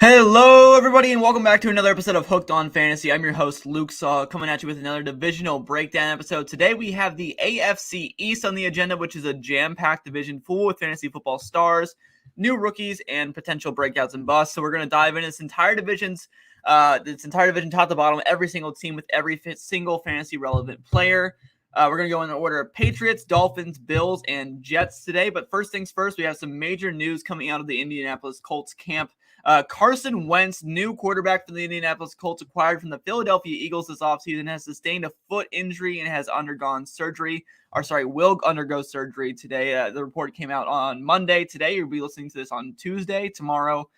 Hello, everybody, and welcome back to another episode of Hooked on Fantasy. I'm your host, Luke Saw, coming at you with another divisional breakdown episode. Today, we have the AFC East on the agenda, which is a jam-packed division full with fantasy football stars, new rookies, and potential breakouts and busts. So we're going to dive into this entire division top to bottom, every single team with every single fantasy-relevant player. We're going to go in the order of Patriots, Dolphins, Bills, and Jets today. But first things first, we have some major news coming out of the Indianapolis Colts camp. Carson Wentz, new quarterback for the Indianapolis Colts, acquired from the Philadelphia Eagles this offseason, has sustained a foot injury and has undergone surgery, will undergo surgery today. The report came out on Monday. Today, you'll be listening to this on Tuesday. Tomorrow,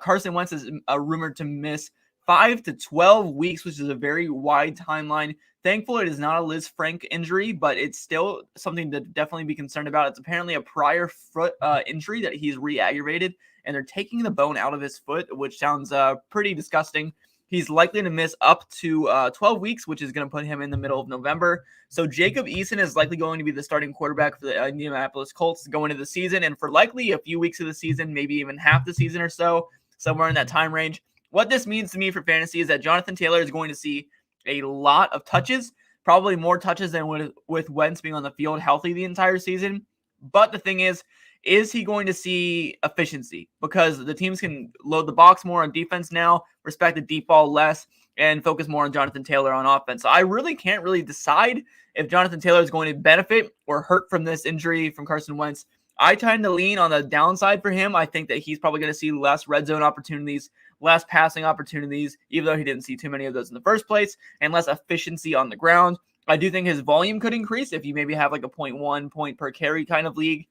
Carson Wentz is rumored to miss 5 to 12 weeks, which is a very wide timeline. Thankful it is not a Liz Frank injury, but it's still something to definitely be concerned about. It's apparently a prior foot injury that he's re-aggravated, and they're taking the bone out of his foot, which sounds pretty disgusting. He's likely to miss up to 12 weeks, which is going to put him in the middle of November. So Jacob Eason is likely going to be the starting quarterback for the Indianapolis Colts going into the season, and for likely a few weeks of the season, maybe even half the season or so, somewhere in that time range. What this means to me for fantasy is that Jonathan Taylor is going to see a lot of touches, probably more touches than with Wentz being on the field healthy the entire season. But the thing is he going to see efficiency? Because the teams can load the box more on defense now, respect the deep ball less, and focus more on Jonathan Taylor on offense. So I really can't decide if Jonathan Taylor is going to benefit or hurt from this injury from Carson Wentz. I tend to lean on the downside for him. I think that he's probably going to see less red zone opportunities, less passing opportunities, even though he didn't see too many of those in the first place, and less efficiency on the ground. I do think his volume could increase if you maybe have like a 0.1 point per carry kind of league.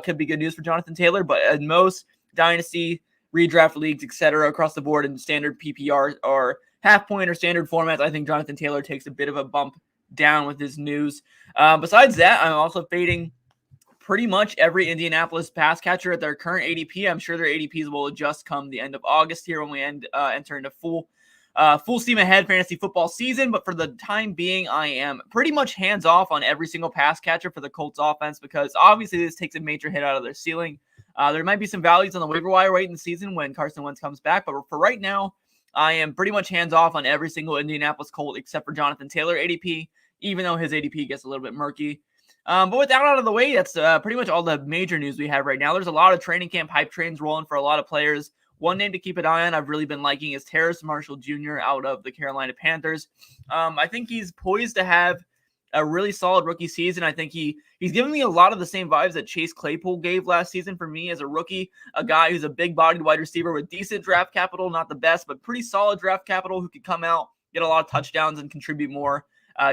Could be good news for Jonathan Taylor, but at most dynasty, redraft leagues, etc., across the board in standard PPR or half point or standard formats, I think Jonathan Taylor takes a bit of a bump down with his news. Besides that, I'm also fading pretty much every Indianapolis pass catcher at their current ADP. I'm sure their ADPs will adjust come the end of August here when we enter into full steam ahead fantasy football season. But for the time being, I am pretty much hands off on every single pass catcher for the Colts offense, because obviously this takes a major hit out of their ceiling. There might be some values on the waiver wire late in the season when Carson Wentz comes back, but for right now, I am pretty much hands off on every single Indianapolis Colt except for Jonathan Taylor ADP, even though his ADP gets a little bit murky. But with that out of the way, that's pretty much all the major news we have right now. There's a lot of training camp hype trains rolling for a lot of players. One name to keep an eye on I've really been liking is Terrace Marshall Jr. out of the Carolina Panthers. I think he's poised to have a really solid rookie season. I think he's giving me a lot of the same vibes that Chase Claypool gave last season for me as a rookie, a guy who's a big-bodied wide receiver with decent draft capital, not the best, but pretty solid draft capital, who could come out, get a lot of touchdowns, and contribute more,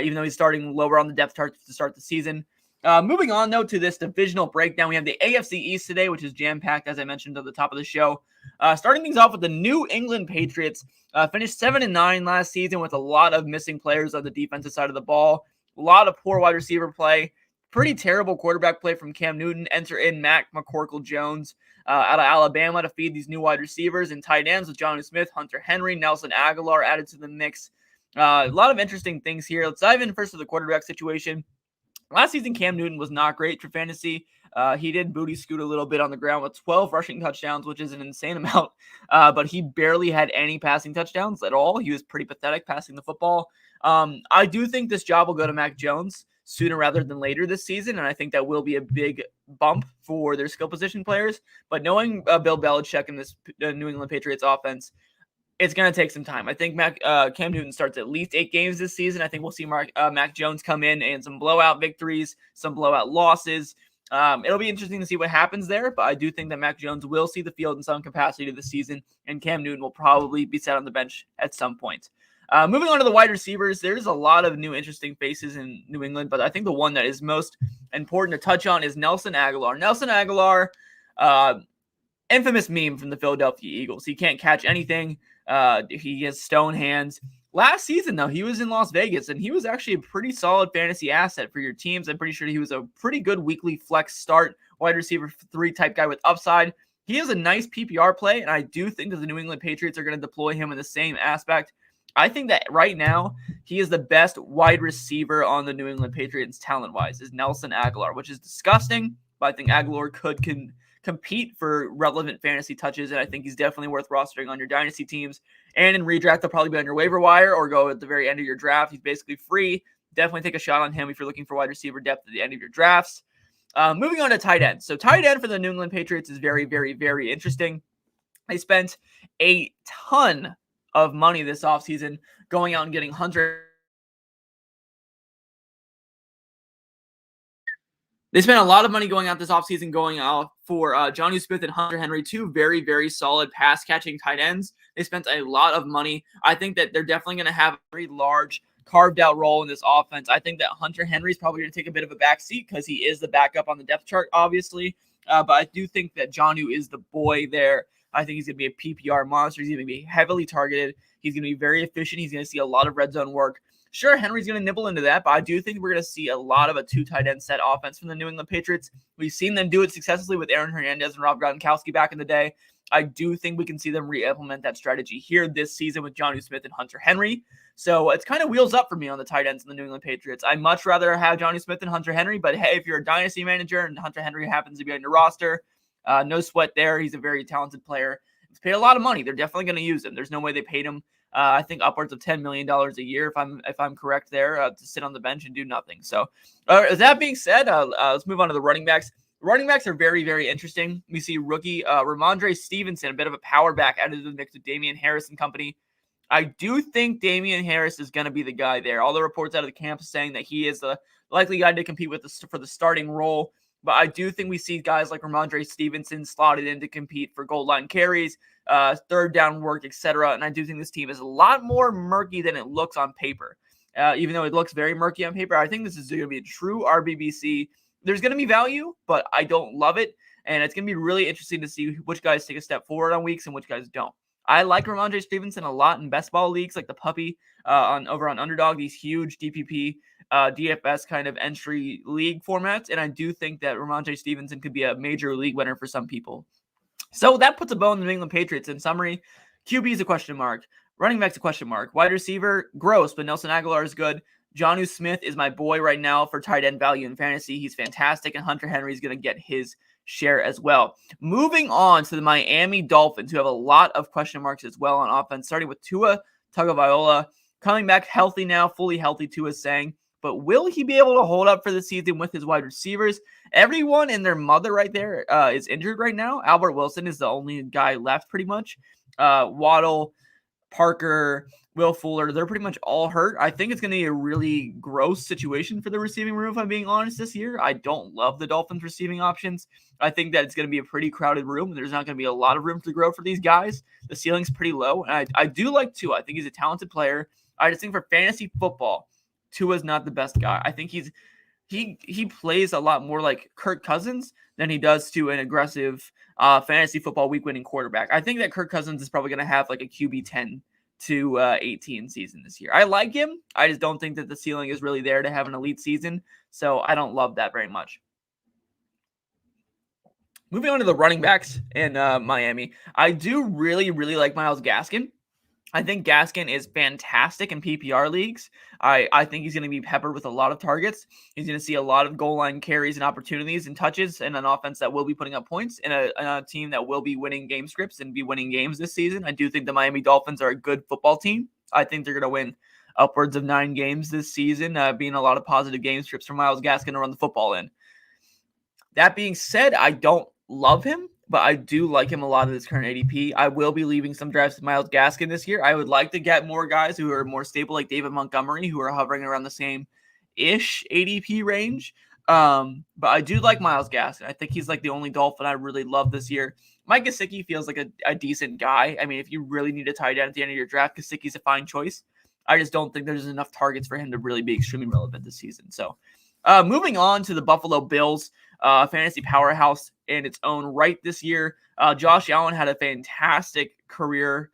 even though he's starting lower on the depth chart to start the season. Moving on, though, to this divisional breakdown, we have the AFC East today, which is jam-packed, as I mentioned at the top of the show. Starting things off with the New England Patriots, finished 7-9 last season with a lot of missing players on the defensive side of the ball, a lot of poor wide receiver play, pretty terrible quarterback play from Cam Newton. Enter in Mac McCorkle-Jones out of Alabama to feed these new wide receivers, and tight ends with Jonnu Smith, Hunter Henry, Nelson Aguilar added to the mix. A lot of interesting things here. Let's dive in first to the quarterback situation. Last season, Cam Newton was not great for fantasy. He did booty scoot a little bit on the ground with 12 rushing touchdowns, which is an insane amount. But he barely had any passing touchdowns at all. He was pretty pathetic passing the football. I do think this job will go to Mac Jones sooner rather than later this season, and I think that will be a big bump for their skill position players. But knowing Bill Belichick in this New England Patriots offense, it's going to take some time. I think Cam Newton starts at least 8 games this season. I think we'll see Mac Jones come in and some blowout victories, some blowout losses. It'll be interesting to see what happens there, but I do think that Mac Jones will see the field in some capacity this season, and Cam Newton will probably be set on the bench at some point. Moving on to the wide receivers, there's a lot of new interesting faces in New England, but I think the one that is most important to touch on is Nelson Aguilar. Nelson Aguilar, infamous meme from the Philadelphia Eagles. He can't catch anything. He has stone hands. Last season, though, he was in Las Vegas, and he was actually a pretty solid fantasy asset for your teams. I'm pretty sure he was a pretty good weekly flex start, wide receiver 3 type guy with upside. He has a nice PPR play, and I do think that the New England Patriots are going to deploy him in the same aspect. I think that right now, he is the best wide receiver on the New England Patriots talent-wise, is Nelson Aguilar, which is disgusting, but I think Aguilar could compete for relevant fantasy touches, and I think he's definitely worth rostering on your dynasty teams. And in redraft, they'll probably be on your waiver wire or go at the very end of your draft. He's basically free. Definitely take a shot on him if you're looking for wide receiver depth at the end of your drafts. Moving on to tight end. So tight end for the New England Patriots is very, very, very interesting. They spent a ton of money this offseason going out and getting Hunter. They spent a lot of money going out this offseason going out for Jonnu Smith and Hunter Henry, two very, very solid pass-catching tight ends. They spent a lot of money. I think that they're definitely going to have a very large carved-out role in this offense. I think that Hunter Henry is probably going to take a bit of a back seat because he is the backup on the depth chart, obviously. But I do think that Jonnu is the boy there. I think he's going to be a PPR monster. He's going to be heavily targeted. He's going to be very efficient. He's going to see a lot of red zone work. Sure, Henry's going to nibble into that, but I do think we're going to see a lot of a two tight end set offense from the New England Patriots. We've seen them do it successfully with Aaron Hernandez and Rob Gronkowski back in the day. I do think we can see them re-implement that strategy here this season with Jonnu Smith and Hunter Henry. So it's kind of wheels up for me on the tight ends in the New England Patriots. I'd much rather have Jonnu Smith and Hunter Henry, but hey, if you're a dynasty manager and Hunter Henry happens to be on your roster, no sweat there. He's a very talented player. He's paid a lot of money. They're definitely going to use him. There's no way they paid him. I think upwards of $10 million a year, if I'm correct there, to sit on the bench and do nothing. So, that being said, let's move on to the running backs. Running backs are very, very interesting. We see rookie Ramondre Stevenson, a bit of a power back, added to the mix with Damian Harris and company. I do think Damian Harris is going to be the guy there. All the reports out of the camp saying that he is the likely guy to compete with for the starting role. But I do think we see guys like Ramondre Stevenson slotted in to compete for goal line carries, third down work, etc. And I do think this team is a lot more murky than it looks on paper. Even though it looks very murky on paper, I think this is going to be a true RBBC. There's going to be value, but I don't love it. And it's going to be really interesting to see which guys take a step forward on weeks and which guys don't. I like Ramondre Stevenson a lot in best ball leagues like the Puppy over on Underdog, these huge DPP, DFS kind of entry league formats. And I do think that Ramondre Stevenson could be a major league winner for some people. So that puts a bow in the New England Patriots. In summary, QB is a question mark. Running back's a question mark. Wide receiver, gross, but Nelson Aguilar is good. Jonnu Smith is my boy right now for tight end value in fantasy. He's fantastic, and Hunter Henry is going to get his share as well. Moving on to the Miami Dolphins, who have a lot of question marks as well on offense, starting with Tua Tagovailoa. Coming back healthy now, fully healthy, Tua is saying. But will he be able to hold up for the season with his wide receivers? Everyone and their mother right there is injured right now. Albert Wilson is the only guy left pretty much. Waddle, Parker, Will Fuller, they're pretty much all hurt. I think it's going to be a really gross situation for the receiving room, if I'm being honest, this year. I don't love the Dolphins' receiving options. I think that it's going to be a pretty crowded room. There's not going to be a lot of room to grow for these guys. The ceiling's pretty low. And I do like Tua. I think he's a talented player. I just think for fantasy football, Tua's not the best guy. I think he plays a lot more like Kirk Cousins than he does to an aggressive fantasy football week-winning quarterback. I think that Kirk Cousins is probably going to have like a QB 10 to 18 season this year. I like him. I just don't think that the ceiling is really there to have an elite season, so I don't love that very much. Moving on to the running backs in Miami, I do really, really like Myles Gaskin. I think Gaskin is fantastic in PPR leagues. I think he's going to be peppered with a lot of targets. He's going to see a lot of goal line carries and opportunities and touches in an offense that will be putting up points in a team that will be winning game scripts and be winning games this season. I do think the Miami Dolphins are a good football team. I think they're going to win upwards of 9 games this season, being a lot of positive game scripts for Myles Gaskin to run the football in. That being said, I don't love him, but I do like him a lot of this current ADP. I will be leaving some drafts with Myles Gaskin this year. I would like to get more guys who are more stable, like David Montgomery, who are hovering around the same-ish ADP range. But I do like Myles Gaskin. I think he's like the only Dolphin I really love this year. Mike Gesicki feels like a decent guy. I mean, if you really need a tight end at the end of your draft, Gesicki's a fine choice. I just don't think there's enough targets for him to really be extremely relevant this season. So moving on to the Buffalo Bills, fantasy powerhouse in its own right this year. Josh Allen had a fantastic career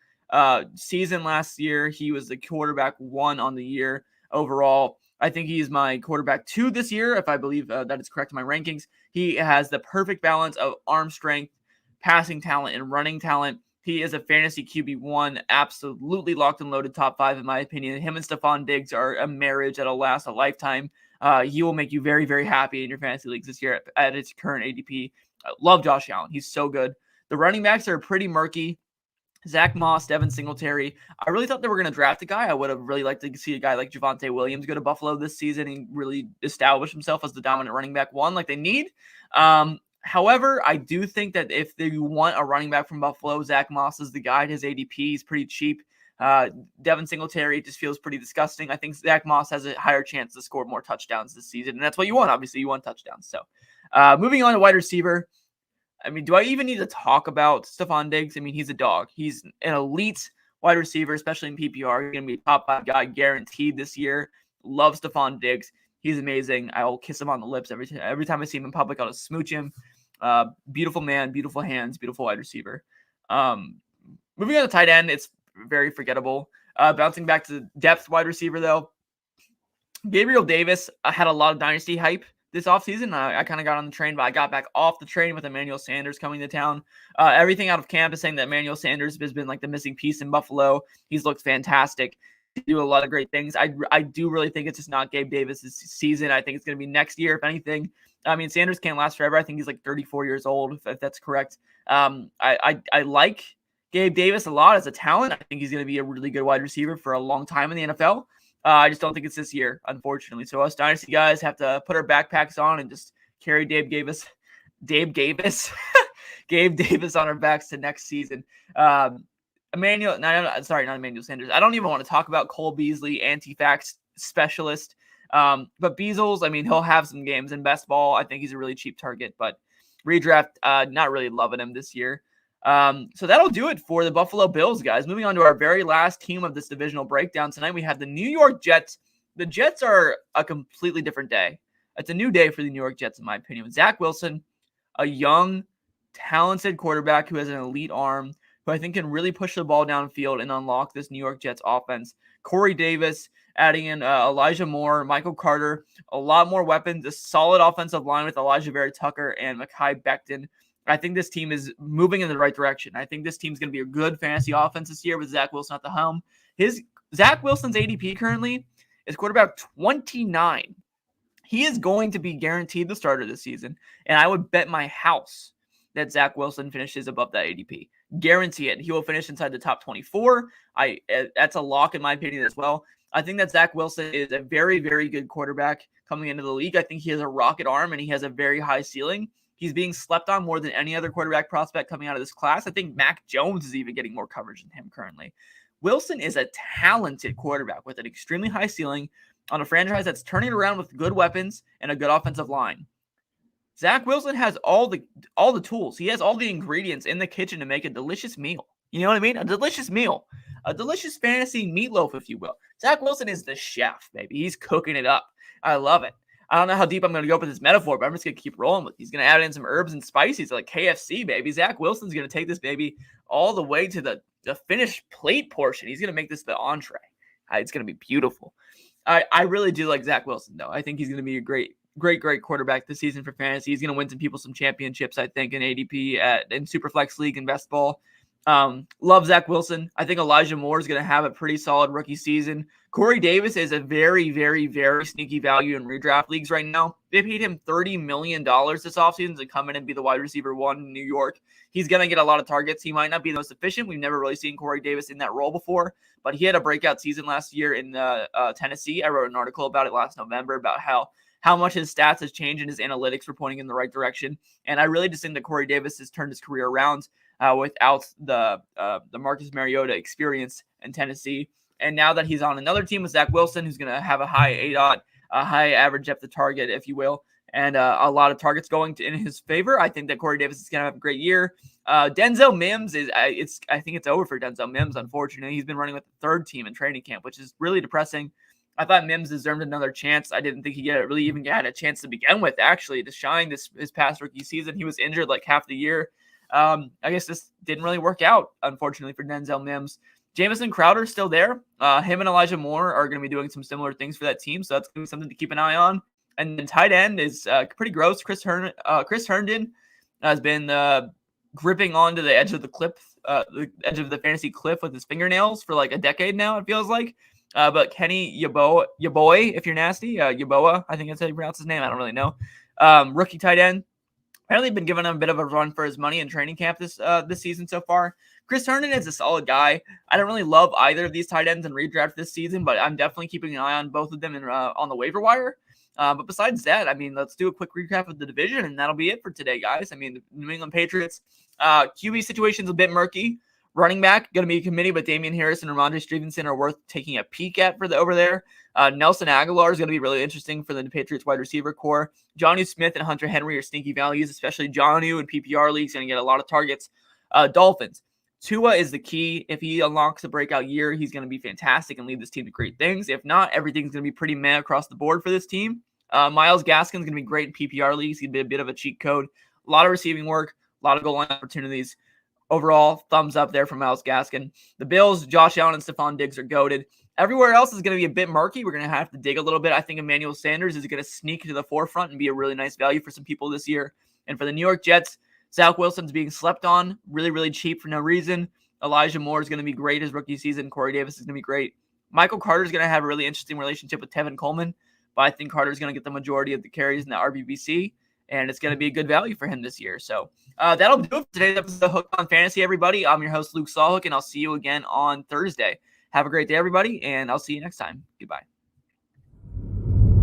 season last year. He was the quarterback 1 on the year overall. I think he's my quarterback 2 this year, if I believe that is correct in my rankings. He has the perfect balance of arm strength, passing talent, and running talent. He is a fantasy QB1, absolutely locked and loaded top 5 in my opinion. Him and Stephon Diggs are a marriage that'll last a lifetime. He will make you very, very happy in your fantasy leagues this year at its current ADP. I love Josh Allen. He's so good. The running backs are pretty murky. Zach Moss, Devin Singletary. I really thought they were going to draft a guy. I would have really liked to see a guy like Javonte Williams go to Buffalo this season and really establish himself as the dominant running back one like they need. However, I do think that if they want a running back from Buffalo, Zach Moss is the guy. His ADP is pretty cheap. Devin Singletary just feels pretty disgusting. I think Zach Moss has a higher chance to score more touchdowns this season, and that's what you want. Obviously, you want touchdowns. So moving on to wide receiver. I mean, do I even need to talk about Stephon Diggs? I mean, he's a dog. He's an elite wide receiver, especially in PPR. He's going to be a top 5 guy guaranteed this year. Love Stephon Diggs. He's amazing. I'll kiss him on the lips every time I see him in public. I'll just smooch him. Beautiful man, beautiful hands, beautiful wide receiver. Moving on to tight end, it's very forgettable. Bouncing back to depth wide receiver, though. Gabriel Davis had a lot of dynasty hype this offseason. I kind of got on the train, but I got back off the train with Emmanuel Sanders coming to town. Everything out of camp is saying that Emmanuel Sanders has been like the missing piece in Buffalo. He's looked fantastic. He do a lot of great things. I do really think it's just not Gabe Davis' season. I think it's going to be next year, if anything. I mean, Sanders can't last forever. I think he's like 34 years old, if that's correct. I like Gabe Davis a lot as a talent. I think he's going to be a really good wide receiver for a long time in the NFL. I just don't think it's this year, unfortunately. So us Dynasty guys have to put our backpacks on and just carry Gabe Davis on our backs to next season. Not Emmanuel Sanders. I don't even want to talk about Cole Beasley, anti-fax specialist. But Beasles, I mean, he'll have some games in best ball. I think he's a really cheap target, but redraft, not really loving him this year. So that'll do it for the Buffalo Bills, guys. Moving on to our very last team of this divisional breakdown. Tonight we have the New York Jets. The Jets are a completely different day. It's a new day for the New York Jets, in my opinion. Zach Wilson, a young, talented quarterback who has an elite arm, who I think can really push the ball downfield and unlock this New York Jets offense. Corey Davis, adding in Elijah Moore, Michael Carter, a lot more weapons, a solid offensive line with Elijah Vera Tucker and Mekhi Becton. I think this team is moving in the right direction. I think this team's going to be a good fantasy offense this year with Zach Wilson at the helm. Zach Wilson's ADP currently is quarterback 29. He is going to be guaranteed the starter this season, and I would bet my house that Zach Wilson finishes above that ADP. Guarantee it. He will finish inside the top 24. That's a lock in my opinion as well. I think that Zach Wilson is a very, very good quarterback coming into the league. I think he has a rocket arm, and he has a very high ceiling. He's being slept on more than any other quarterback prospect coming out of this class. I think Mac Jones is even getting more coverage than him currently. Wilson is a talented quarterback with an extremely high ceiling on a franchise that's turning around with good weapons and a good offensive line. Zach Wilson has all the tools. He has all the ingredients in the kitchen to make a delicious meal. You know what I mean? A delicious meal. A delicious fantasy meatloaf, if you will. Zach Wilson is the chef, baby. He's cooking it up. I love it. I don't know how deep I'm going to go with this metaphor, but I'm just going to keep rolling with it. He's going to add in some herbs and spices like KFC, baby. Zach Wilson's going to take this baby all the way to the finished plate portion. He's going to make this the entree. It's going to be beautiful. I really do like Zach Wilson, though. I think he's going to be a great quarterback this season for fantasy. He's going to win some championships, I think, in ADP in Superflex League and Best Ball. Love Zach Wilson. I think Elijah Moore is going to have a pretty solid rookie season. Corey Davis is a very, very, very sneaky value in redraft leagues right now. They paid him $30 million this offseason to come in and be the wide receiver one in New York. He's going to get a lot of targets. He might not be the most efficient. We've never really seen Corey Davis in that role before, but he had a breakout season last year in Tennessee. I wrote an article about it last November about how much his stats has changed and his analytics were pointing in the right direction. And I really just think that Corey Davis has turned his career around without the Marcus Mariota experience in Tennessee. And now that he's on another team with Zach Wilson, who's going to have a high ADOT, a high average depth of target, if you will, and a lot of targets going in his favor, I think that Corey Davis is going to have a great year. Denzel Mims I think it's over for Denzel Mims, unfortunately. He's been running with the third team in training camp, which is really depressing. I thought Mims deserved another chance. I didn't think he really even had a chance to begin with, actually, to shine his past rookie season. He was injured like half the year. I guess this didn't really work out, unfortunately, for Denzel Mims. Jamison Crowder's still there. Him and Elijah Moore are going to be doing some similar things for that team, so that's going to be something to keep an eye on. And then tight end is pretty gross. Chris Herndon has been gripping onto the edge of the edge of the fantasy cliff with his fingernails for like a decade now, it feels like. But Kenny Yeboah, if you're nasty, Yeboah, I think that's how you pronounce his name. I don't really know. Rookie tight end. Apparently been giving him a bit of a run for his money in training camp this season so far. Chris Herndon is a solid guy. I don't really love either of these tight ends in redraft this season, but I'm definitely keeping an eye on both of them on the waiver wire. But besides that, I mean, let's do a quick recap of the division, and that'll be it for today, guys. I mean, the New England Patriots QB situation's a bit murky. Running back, going to be a committee, but Damian Harris and Ramondre Stevenson are worth taking a peek at over there. Nelson Aguilar is going to be really interesting for the Patriots wide receiver core. Jonnu Smith and Hunter Henry are sneaky values, especially Jonnu in PPR leagues, going to get a lot of targets. Dolphins. Tua is the key. If he unlocks a breakout year, he's going to be fantastic and lead this team to great things. If not, everything's going to be pretty meh across the board for this team. Myles Gaskin's going to be great in PPR leagues. He'd be a bit of a cheat code. A lot of receiving work, a lot of goal line opportunities. Overall, thumbs up there from Myles Gaskin. The Bills, Josh Allen and Stephon Diggs are goated. Everywhere else is going to be a bit murky. We're going to have to dig a little bit. I think Emmanuel Sanders is going to sneak to the forefront and be a really nice value for some people this year. And for the New York Jets, Zach Wilson's being slept on, really, really cheap for no reason. Elijah Moore is going to be great his rookie season. Corey Davis is going to be great. Michael Carter is going to have a really interesting relationship with Tevin Coleman, but I think Carter is going to get the majority of the carries in the RBBC, and it's going to be a good value for him this year. So that'll do it for today's episode of Hooked on Fantasy, everybody. I'm your host, Luke Sawhook, and I'll see you again on Thursday. Have a great day, everybody, and I'll see you next time. Goodbye.